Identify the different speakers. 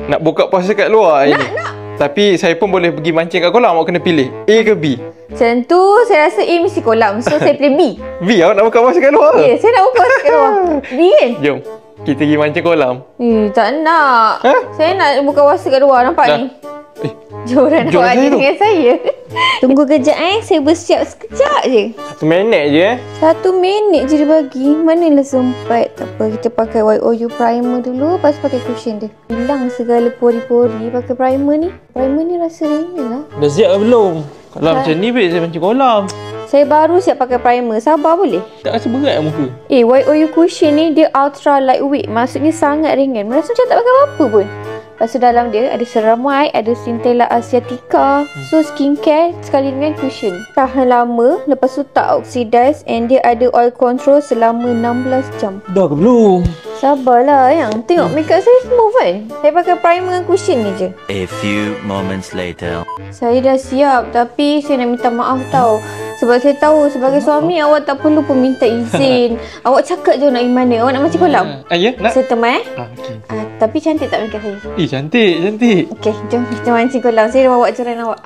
Speaker 1: Nak buka puasa kat luar hari ni. Tapi saya pun boleh pergi mancing kat kolam. Awak kena pilih A ke B?
Speaker 2: Macam tu saya rasa A mesti kolam. So saya pilih B.
Speaker 1: B, awak nak buka puasa kat luar?
Speaker 2: Ya, saya nak buka puasa kat luar. B kan?
Speaker 1: Jom, kita pergi mancing kolam.
Speaker 2: Tak nak. Saya nak buka puasa kat luar. Nampak
Speaker 1: Dah.
Speaker 2: ni? Jom nak buat
Speaker 1: saya tu.
Speaker 2: dengan saya. Tunggu kejap saya bersiap sekejap je.
Speaker 1: 1 minit je
Speaker 2: 1 minit je dia bagi. Manalah sempat. Tak apa, kita pakai YOU primer dulu. Lepas tu pakai cushion dia. Hilang segala pori-pori pakai primer ni. Primer ni rasa ringan lah.
Speaker 1: Dah siap ke belum? Kalau macam ni baik saya mancing kolam.
Speaker 2: Saya baru siap pakai primer. Sabar boleh?
Speaker 1: Tak rasa berat muka?
Speaker 2: YOU cushion ni dia ultra lightweight. Maksudnya sangat ringan. Rasa macam tak pakai apa-apa pun. Lepas tu dalam dia ada ceramide, ada Centella asiatica. So skincare sekali dengan cushion. Tahan lama, lepas tu tak oxidize, and dia ada oil control selama 16 jam.
Speaker 1: Dah ke belum?
Speaker 2: Sabarlah yang. Tengok makeup saya smooth kan. Saya pakai primer dengan cushion ni je.
Speaker 3: A few moments later.
Speaker 2: Saya dah siap tapi saya nak minta maaf tau. Sebab saya tahu sebagai suami awak tak perlu pun minta izin. Awak cakap je nak pergi mana. Awak nak mancing kolam?
Speaker 1: Ya, nak.
Speaker 2: Saya teman
Speaker 1: Okay.
Speaker 2: Tapi cantik tak makeup saya?
Speaker 1: Cantik, cantik.
Speaker 2: Okey, jom kita mancing kolam. Saya dah bawa joran awak.